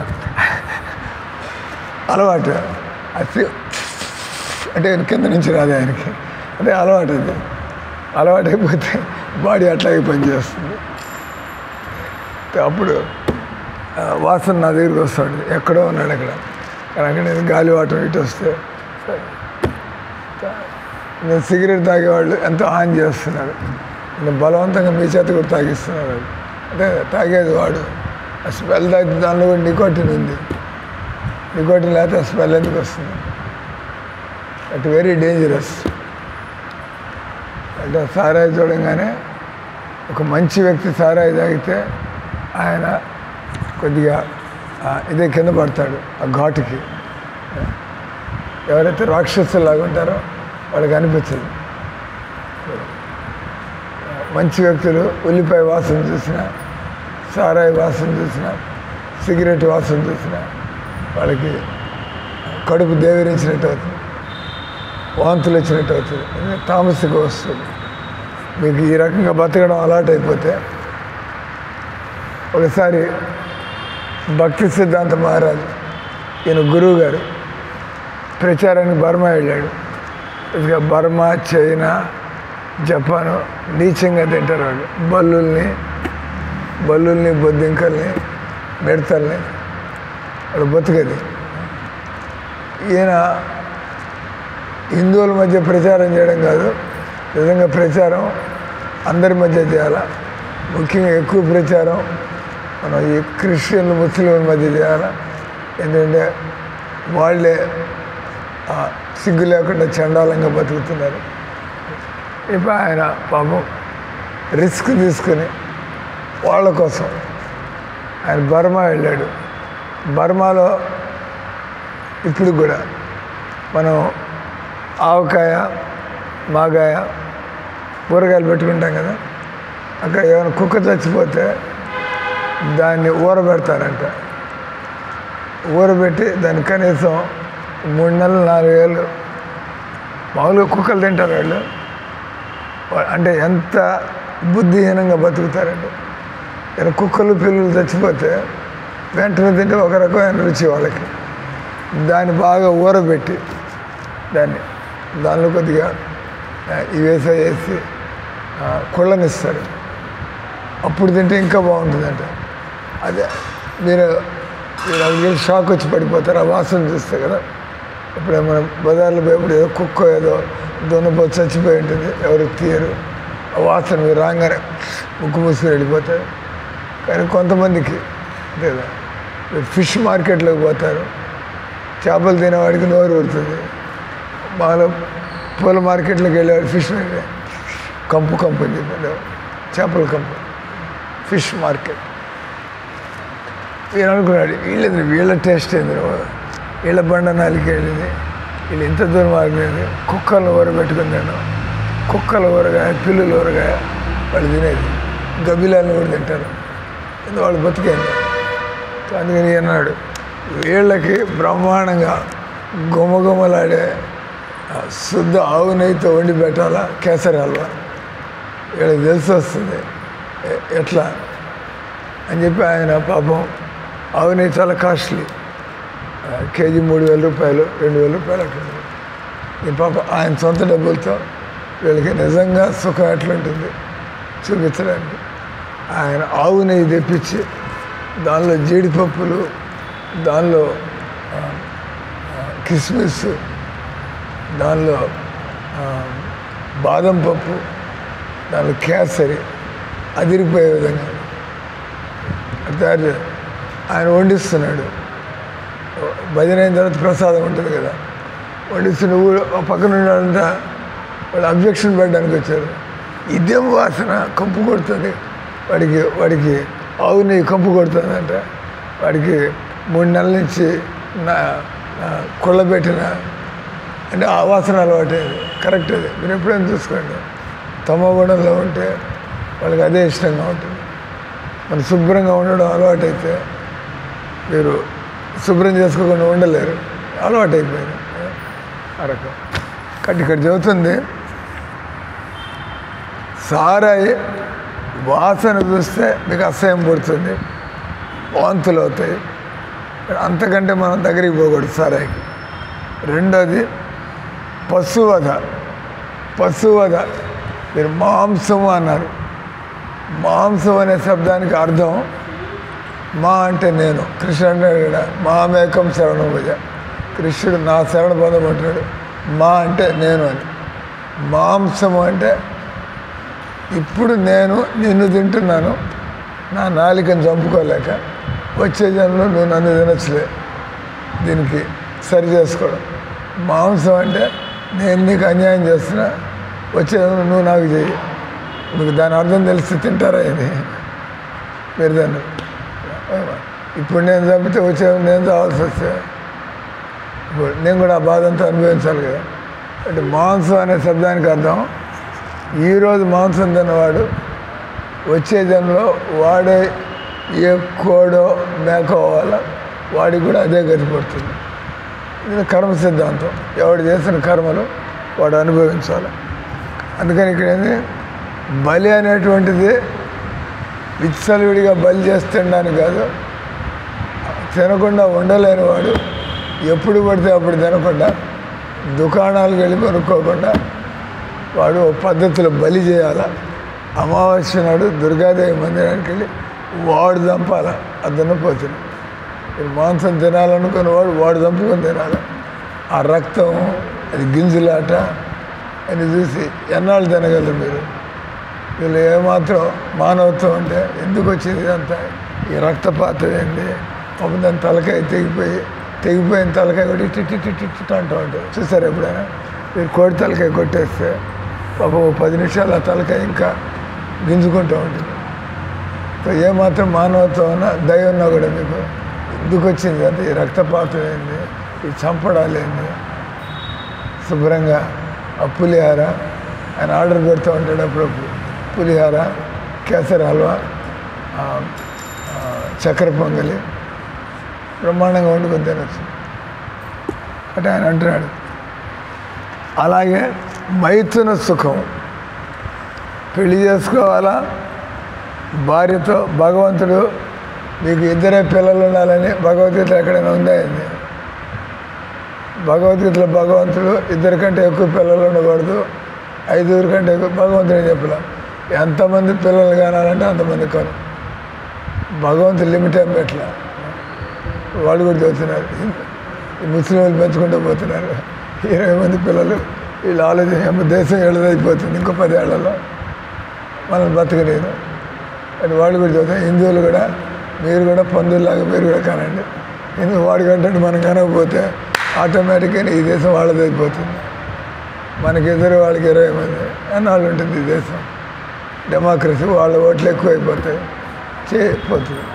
అలవాటు. అది అంటే కింద నుంచి రాదు ఆయనకి, అంటే అలవాటు. అది అలవాటు అయిపోతే బాడీ అట్లాగే పనిచేస్తుంది. అప్పుడు వాసన నా దగ్గరికి వస్తాడు, ఎక్కడో ఉన్నాడు అక్కడ, కానీ అక్కడ నేను గాలివాటం ఇటు వస్తే నేను సిగరెట్ తాగేవాళ్ళు ఎంతో హాని చేస్తున్నారు, నేను బలవంతంగా మీ చేత కూడా తాగిస్తున్నారు. అంటే తాగేది వాడు, ఆ స్మెల్ తాగితే దానిలో కూడా నికోటిన్ ఉంది, నికోటిన్ లేకపోతే ఆ స్మెల్ ఎందుకు వస్తుంది? At very dangerous. అంటే సారాయి చూడంగానే ఒక మంచి వ్యక్తి సారాయి తాగితే ఆయన కొద్దిగా ఇదే కింద పడతాడు ఆ ఘాటుకి. ఎవరైతే రాక్షసులాగా ఉంటారో వాళ్ళకి అనిపించదు. మంచి వ్యక్తులు ఉల్లిపాయ వాసన చూసినా, సారాయి వాసన చూసినా, సిగరెట్ వాసన చూసినా వాళ్ళకి కడుపు దేవిరించినట్టు అవుతుంది, వాంతులు వచ్చినట్టు అవుతుంది, తామసిక వస్తుంది. మీకు ఈ రకంగా బతకడం అలవాటు అయిపోతే ఒకసారి భక్తి సిద్ధాంత మహారాజు ఈయన గురువు గారు ప్రచారానికి బర్మా వెళ్ళాడు. ఇక బర్మా, చైనా, జపాను నీచంగా తింటారు వాళ్ళు. బల్లుల్ని బొద్దింకల్ని, మిడతల్ని, వాళ్ళు బతుకది. ఈయన హిందువుల మధ్య ప్రచారం చేయడం కాదు, నిజంగా ప్రచారం అందరి మధ్య చేయాలి. ముఖ్యంగా ఎక్కువ ప్రచారం మనం ఈ క్రిస్టియన్లు ముస్లింల మధ్య చేయాలి. ఎందుకంటే వాళ్ళే సిగ్గు లేకుండా చండాలంగా బతుకుతున్నారు. ఇప్పుడు ఆయన పాపం రిస్క్ తీసుకుని వాళ్ళ కోసం ఆయన బర్మా వెళ్ళాడు. బర్మాలో ఇప్పుడు కూడా మనం ఆవకాయ, మాగాయ, కూరగాయలు పెట్టుకుంటాం కదా, అక్కడ ఏమైనా కుక్క చచ్చిపోతే దాన్ని ఊరబెడతారంట. ఊరబెట్టి దాన్ని కనీసం 3 నెలలు 4 ఏళ్ళు మామూలుగా కుక్కలు తింటారు వాళ్ళు. అంటే ఎంత బుద్ధిహీనంగా బతుకుతారండి. కుక్కలు పిల్లలు చచ్చిపోతే వెంటనే తింటే ఒక రకమైన రుచి వాళ్ళకి. దాన్ని బాగా ఊరబెట్టి దానిలో కొద్దిగా వేసి కుళ్ళనిస్తారు. అప్పుడు తింటే ఇంకా బాగుంటుందంట. అదే మీరు షాక్ వచ్చి పడిపోతారు ఆ వాసన చూస్తే కదా. ఇప్పుడు మనం బజార్లో పోయేప్పుడు ఏదో కుక్క ఏదో దున్నపోతు చచ్చిపోయి ఉంటుంది, ఎవరికి తీయరు. ఆ వాసన మీరు రాగానే ముక్కు మూసుకుని వెళ్ళిపోతారు. కానీ కొంతమందికి లేదా ఫిష్ మార్కెట్లోకి పోతారు, చేపలు తినేవాడికి నోరు ఊరుతుంది. బాగా పూల మార్కెట్లోకి వెళ్ళేవాడు ఫిష్ కంపు అని చెప్పాడు, చేపల కంపు, ఫిష్ మార్కెట్. ఈయన అనుకున్నాడు వీళ్ళ టేస్ట్ ఏంది, వీళ్ళ బండ నాలికి వెళ్ళింది, వీళ్ళు ఇంత దూరం ఆగిపోయింది. కుక్కలను ఊరబెట్టుకుని తినడం, కుక్కల ఊరగాయ, పిల్లుల ఊరగాయ వాళ్ళు తినేది, గబ్బిలాలను కూడా తింటారు. వాళ్ళు బతికేది. అందుకని అన్నాడు వీళ్ళకి బ్రహ్మాండంగా గుమగుమలాడే శుద్ధ ఆవు నెయ్యితో వండి పెట్టాలా కేసరి హల్వా, వీళ్ళకి తెలిసి వస్తుంది ఎట్లా అని చెప్పి ఆయన పాపం ఆవు నెయ్యి చాలా కాస్ట్లీ, కేజీ 3,000 రూపాయలు 2,000 రూపాయలు అట్లుంది. ఈ పాప ఆయన సొంత డబ్బులతో వీళ్ళకి నిజంగా సుఖం ఎట్లుంటుంది చూపించడానికి ఆయన ఆవు నెయ్యి తెప్పించి దానిలో జీడిపప్పులు, దానిలో కిస్మిస్, దానిలో బాదం పప్పు, దానిలో కేసరి అదిరిపోయే విధంగా తయారు ఆయన వండిస్తున్నాడు. భజన అయిన తర్వాత ప్రసాదం ఉంటుంది కదా, వండిస్తున్న పక్కన ఉన్నాడంట. వాళ్ళు అబ్జెక్షన్ పెట్టడానికి వచ్చారు. ఇదేం వాసన కంపు కొడుతుంది, వాడికి ఆవు నెయ్యి కంపు కొడుతుందంట. వాడికి 3 నెలల నుంచి కుళ్ళబెట్టిన అంటే ఆ వాసన అలవాటేది. కరెక్ట్ అది, మీరు ఎప్పుడైనా చూసుకోండి. తమోగుణంలో ఉంటే వాళ్ళకి అదే ఇష్టంగా ఉంటుంది. మనం శుభ్రంగా ఉండడం అలవాటైతే మీరు శుభ్రం చేసుకోకుండా ఉండలేరు, అలవాటైపోయింది ఆ రకం. కాబట్టి ఇక్కడ చెబుతుంది సారాయి వాసన చూస్తే మీకు అసహ్యం పుడుతుంది, వాంతులు అవుతాయి. అంతకంటే మనం దగ్గరికి పోకూడదు సారాయికి. రెండోది పశువధ. మీరు మాంసము అన్నారు. మాంసం అనే శబ్దానికి అర్థం మా అంటే నేను. కృష్ణుడు కూడా మామేకం శరణం భజ, కృష్ణుడు నా శరణ పొందమంటాడు. మా అంటే నేను అని. మాంసము అంటే ఇప్పుడు నేను నిన్ను తింటున్నాను, నా నాలికను చంపుకోలేక వచ్చే జన్మలో నువ్వు నన్ను తినచ్చులే, దీనికి సరి చేసుకోవడం. మాంసం అంటే నేను నీకు అన్యాయం చేస్తున్నా, వచ్చే జన్మలో నువ్వు నాకు చెయ్యి. మీకు దాని అర్థం తెలిసి తింటారా ఇది? మీరు దాన్ని ఇప్పుడు నేను చంపితే వచ్చే నేను చావాల్సి వస్తే ఇప్పుడు నేను కూడా ఆ బాధ అంతా అనుభవించాలి కదా. అంటే మాంసం అనే శబ్దానికి అర్థం ఈరోజు మాంసం తిన్నవాడు వచ్చే జన్మలో వాడే ఏ కోడో మేకో అవ్వాలా, వాడికి కూడా అదే గతి పడుతుంది. ఇది కర్మ సిద్ధాంతం. ఎవడు చేసిన కర్మలు వాడు అనుభవించాలి. అందుకని ఇక్కడ ఏంది, బలి అనేటువంటిది విచ్చలవిడిగా బలి చేస్తుండడానికి కాదు. తినకుండా ఉండలేని వాడు ఎప్పుడు పడితే అప్పుడు తినకుండా, దుకాణాలకు వెళ్ళి కొనుక్కోకుండా వాడు పద్ధతిలో బలి చేయాల. అమావాస్య నాడు దుర్గాదేవి మందిరానికి వెళ్ళి వాడు చంపాల ఆ దున్నపోతుని. మాంసం తినాలనుకున్న వాడు చంపుకొని తినాలి. ఆ రక్తం, అది గింజలాట అని చూసి ఎన్నాళ్ళు తినగలరు మీరు? వీళ్ళు ఏమాత్రం మానవత్వం అంటే ఎందుకు వచ్చింది ఇదంతా? ఈ రక్తపాతం ఏంది? పాపం దాని తలకాయ తెగిపోయిన తలకాయ కూడా ఇట్టిట్టిట్టిట్టు అంటూ ఉంటారు. చూసారు ఎప్పుడైనా? మీరు కోడి తలకాయ కొట్టేస్తే పాపం 10 నిమిషాలు ఆ తలకాయ ఇంకా గింజుకుంటూ ఉంటుంది. ఏమాత్రం మానవత్వం ఉన్నా దయ ఉన్నా కూడా మీకు ఎందుకు వచ్చింది అంటే ఈ రక్తపాతం ఏంది, ఈ చంపడాలు ఏంది? శుభ్రంగా ఆ పులిహార ఆయన ఆర్డర్ పెడుతూ ఉంటాడు అప్పుడప్పుడు. పులిహార, కేసరి హల్వా, చక్కెర పొంగలి బ్రహ్మాండంగా వండుకొని తినచ్చు అంటే ఆయన అంటున్నాడు. అలాగే మైథున సుఖం, పెళ్లి చేసుకోవాలా, భార్యతో భగవంతుడు మీకు ఇద్దరే పిల్లలు ఉండాలని భగవద్గీత ఎక్కడైనా ఉందా? భగవద్గీతలో భగవంతుడు ఇద్దరి కంటే ఎక్కువ పిల్లలు ఉండకూడదు, 5 కంటే ఎక్కువ భగవంతుడు చెప్పలే. ఎంతమంది పిల్లలు కానాలంటే అంతమంది కాను. భగవంతుడు లిమిట్ ఏం పెట్టలే. వాళ్ళు కూడా చదువుతున్నారు, ఈ ముస్లిం వాళ్ళు పెంచుకుంటూ పోతున్నారు. 20 మంది పిల్లలు. వీళ్ళు ఆలోచన దేశం ఎడదైపోతుంది ఇంకో 10 ఏళ్లలో, మనల్ని బతకలేదు అని వాళ్ళు కూడా చదువుతారు. హిందువులు కూడా మీరు కూడా పందుల్లాగా మీరు కూడా కానండి. ఎందుకు వాడికంటే మనం కనకపోతే ఆటోమేటిక్గా ఈ దేశం వాళ్ళది అయిపోతుంది. మనకి ఎదురు వాళ్ళకి 20 మంది ఎన్నాళ్ళు ఉంటుంది ఈ దేశం. డెమోక్రసీ, వాళ్ళ ఓట్లు ఎక్కువ అయిపోతాయి, చేయకపోతుంది.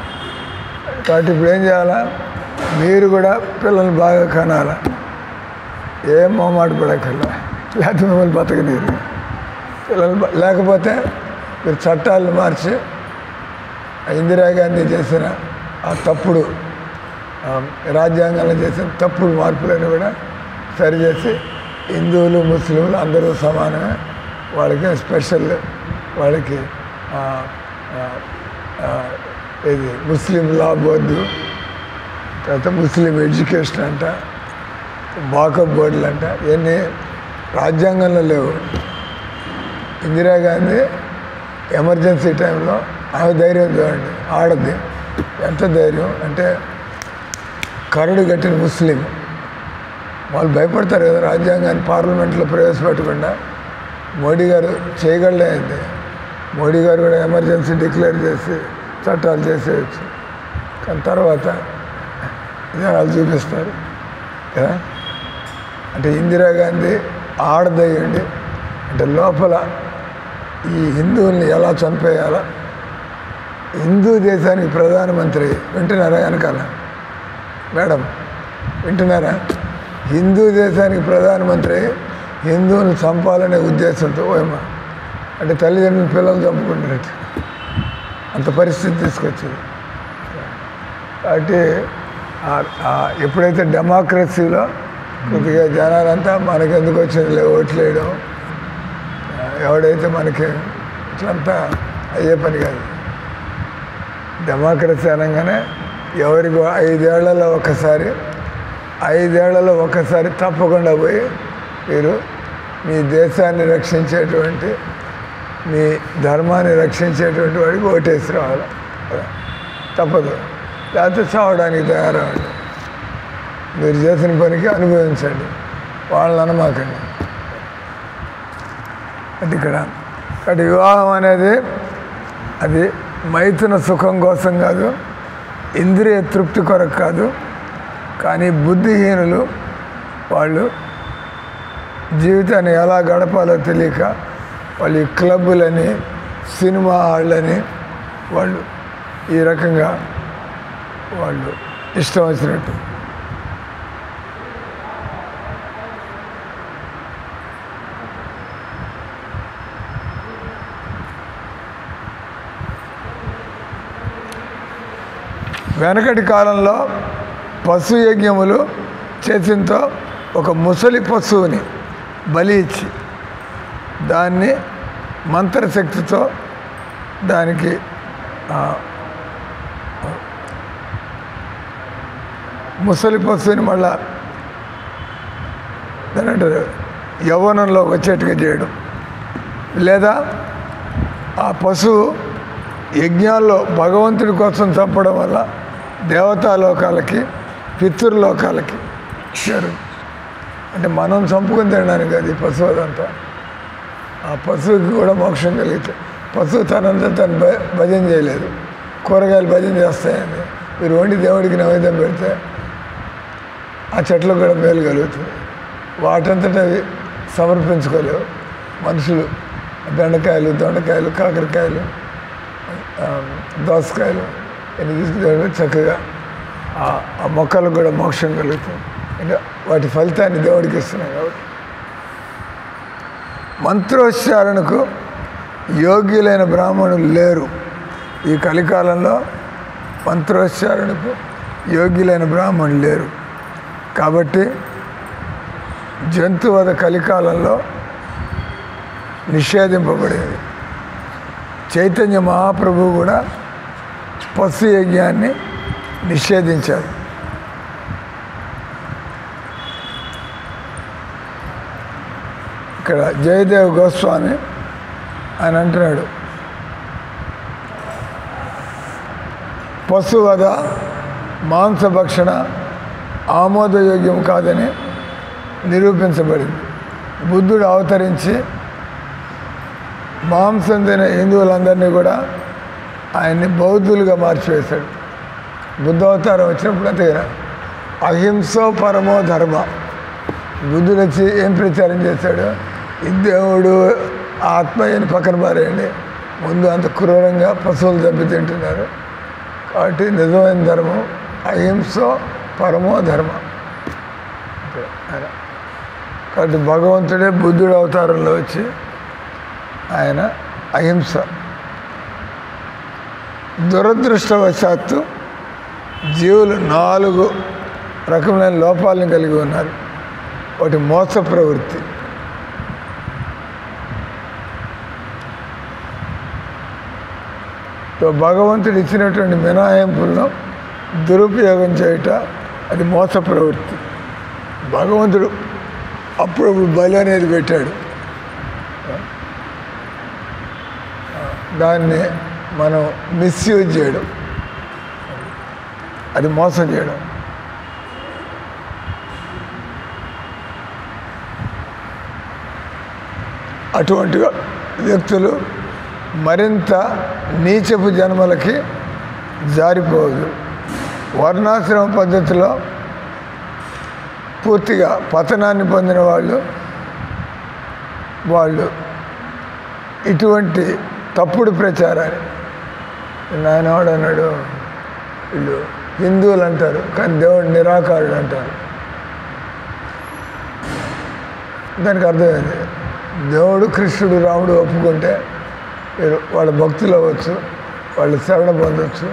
కాబట్టి ఇప్పుడు ఏం చేయాలా? మీరు కూడా పిల్లల్ని బాగా కనాలా, ఏం మొహమాట పడక్కర్లా, లేకపోతే మిమ్మల్ని బతకనీరు. పిల్లలు లేకపోతే మీరు చట్టాలను మార్చి ఇందిరాగాంధీ చేసిన ఆ తప్పుడు రాజ్యాంగంలో చేసిన తప్పుడు మార్పులను కూడా సరిచేసి హిందువులు ముస్లింలు అందరూ సమానమే, వాళ్ళకి స్పెషల్, వాళ్ళకి ఇది ముస్లిం లా బోర్డు, తర్వాత ముస్లిం ఎడ్యుకేషన్ అంట, వాకఫ్ బోర్డులు అంట, ఇవన్నీ రాజ్యాంగంలో లేవు. ఇందిరాగాంధీ ఎమర్జెన్సీ టైంలో ఆమె ధైర్యం చూడండి, ఆడది ఎంత ధైర్యం అంటే కరడు కట్టిన ముస్లిం. వాళ్ళు భయపడతారు కదా రాజ్యాంగాన్ని పార్లమెంట్లో ప్రవేశపెట్టకుండా. మోడీ గారు చేయగలలేదు. మోడీ గారు కూడా ఎమర్జెన్సీ డిక్లేర్ చేసి చట్టాలు చేసేయచ్చు, కానీ తర్వాత జనాలు చూపిస్తారు కదా. అంటే ఇందిరాగాంధీ ఆడదయ్యండి అంటే లోపల ఈ హిందువుల్ని ఎలా చంపేయాలా. హిందూ దేశానికి ప్రధానమంత్రి, వింటున్నారా వెనకాల మేడం, వింటున్నారా? హిందూ దేశానికి ప్రధానమంత్రి హిందువులను చంపాలనే ఉద్దేశంతో ఓయమ్మ అంటే తల్లిదండ్రులు పిల్లలు చంపుకుంటున్నట్టు అంత పరిస్థితి తీసుకొచ్చింది. కాబట్టి ఎప్పుడైతే డెమోక్రసీలో కొద్దిగా జనాలంతా మనకి ఎందుకు వచ్చింది ఓట్లేయడం, ఎవడైతే మనకి ఇట్లంతా అయ్యే పని కాదు. డెమోక్రసీ అనగానే ఎవరికి 5 ఏళ్లలో ఒకసారి తప్పకుండా పోయి మీరు మీ దేశాన్ని రక్షించేటువంటి, మీ ధర్మాన్ని రక్షించేటువంటి వాడికి ఓటేసి రావాలి. తప్పదు, లేకపోతే చావడానికి తయారవ్వండి. మీరు చేసిన పనికి అనుభవించండి, వాళ్ళని అనమాకండి. అది ఇక్కడ. కాబట్టి వివాహం అనేది అది మైథున సుఖం కోసం కాదు, ఇంద్రియ తృప్తి కొరకు కాదు. కానీ బుద్ధిహీనులు వాళ్ళు జీవితాన్ని ఎలా గడపాలో తెలియక వాళ్ళు ఈ క్లబ్బులని, సినిమా హాళ్ళని వాళ్ళు ఈ రకంగా వాళ్ళు ఇష్టం వచ్చినట్టు. వెనకటి కాలంలో పశు యజ్ఞములు చేతితో ఒక ముసలి పశువుని బలి ఇచ్చి దాన్ని మంత్రశక్తితో దానికి ముసలి పశువుని మళ్ళా దాని అంటారు యవ్వనంలో వచ్చేట్టుగా చేయడం, లేదా ఆ పశువు యజ్ఞాల్లో భగవంతుడి కోసం చంపడం వల్ల దేవతాలోకాలకి, పితృలోకాలకి ఇచ్చారు. అంటే మనం చంపుకొని తినడానికి అది పశువు అదంతా. ఆ పశువుకి కూడా మోక్షం కలిగితే, పశువు తనంతా తను భజన చేయలేదు, కూరగాయలు భజన చేస్తాయని మీరు వండి దేవుడికి నైవేద్యం పెడితే ఆ చెట్లకు కూడా మేలు కలుగుతుంది. వాటంతట అవి సమర్పించుకోలేవు మనుషులు. బెండకాయలు, దొండకాయలు, కాకరకాయలు, దోసకాయలు ఇన్ని తీసుకుని చక్కగా ఆ మొక్కలకు కూడా మోక్షం కలుగుతుంది. ఇంకా వాటి ఫలితాన్ని దేవుడికి ఇస్తున్నాం. కాబట్టి మంత్రోచ్చారణకు యోగ్యులైన బ్రాహ్మణులు లేరు. ఈ కలికాలంలో మంత్రోచ్చారణకు యోగ్యులైన బ్రాహ్మణులు లేరు. కాబట్టి జంతువధ కలికాలంలో నిషేధింపబడేది. చైతన్య మహాప్రభువు కూడా పశు యజ్ఞాన్ని నిషేధించారు. ఇక్కడ జయదేవ్ గోస్వామి ఆయన అంటున్నాడు, పశువధ మాంసభక్షణ ఆమోదయోగ్యం కాదని నిరూపించబడింది. బుద్ధుడు అవతరించి మాంసం తినే హిందువులందరినీ కూడా ఆయన్ని బౌద్ధులుగా మార్చివేశాడు. బుద్ధ అవతారం వచ్చినప్పుడు అంతే అహింసో పరమో ధర్మ. బుద్ధుడు వచ్చి ఏం ప్రచారం చేశాడు? ఈ దేవుడు ఆత్మయ్యని పక్కన పారేయండి, ముందు అంత క్రూరంగా పశువులు దెబ్బతింటున్నారు. కాబట్టి నిజమైన ధర్మం అహింసో పరమో ధర్మ. కాబట్టి భగవంతుడే బుద్ధుడు అవతారంలో వచ్చి ఆయన అహింస. దురదృష్టవశాత్తు జీవులు 4 రకములైన లోపాలను కలిగి ఉన్నారు. ఒకటి మోస ప్రవృత్తి, భగవంతుడు ఇచ్చినటువంటి మినహాయింపులను దురుపయోగం చేయుట, అది మోస ప్రవృత్తి. భగవంతుడు అప్పుడప్పుడు బలి అనేది పెట్టాడు, దాన్ని మనం మిస్యూజ్ చేయడం, అది మోసం చేయడం. అటువంటి వ్యక్తులు మరింత నీచపు జన్మలకి జారిపోదు. వర్ణాశ్రమ పద్ధతిలో పూర్తిగా పతనాన్ని పొందిన వాళ్ళు ఇటువంటి తప్పుడు ప్రచారాన్ని, నాయన వాడు అన్నాడు, వీళ్ళు హిందువులు అంటారు కానీ దేవుడు నిరాకారుడు అంటారు. దానికి అర్థమైంది, దేవుడు కృష్ణుడు రాముడు ఒప్పుకుంటే వాళ్ళ భక్తులు అవ్వచ్చు, వాళ్ళు శరణ పొందొచ్చు,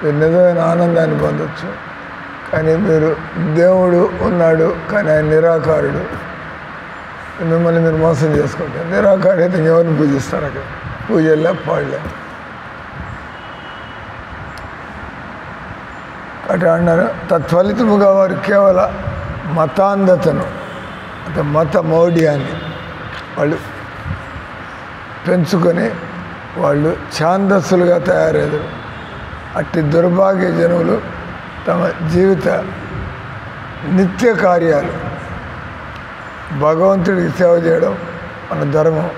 మీరు నిజమైన ఆనందాన్ని పొందొచ్చు. కానీ మీరు దేవుడు ఉన్నాడు కానీ ఆయన నిరాకారుడు, మిమ్మల్ని మీరు మోసం చేసుకుంటారు. నిరాకారుడు అయితే ఎవరిని పూజిస్తారు? అక్కడ పూజల్లా పాడలే. అట్లా అన్నారు. తత్ఫలితముగా వారు కేవల మతాంధతను, అంటే మత మౌఢ్యాన్ని వాళ్ళు పెంచుకొని వాళ్ళు ఛాందస్సులుగా తయారయ్యారు. అట్టి దుర్భాగ్య జనులు తమ జీవిత నిత్య కార్యాలు భగవంతుడికి సేవ చేయడం మన ధర్మం,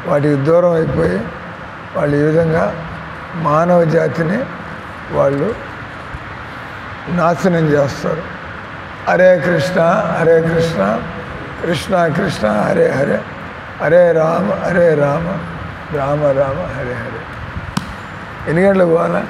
వాటికి దూరం అయిపోయి వాళ్ళు ఈ విధంగా మానవ జాతిని వాళ్ళు నాశనం చేస్తారు. హరే కృష్ణ హరే కృష్ణ కృష్ణ కృష్ణ హరే హరే, హరే రామ రామ రామ హరే హరే. ఎన్ని గంటలకు పోవాలా?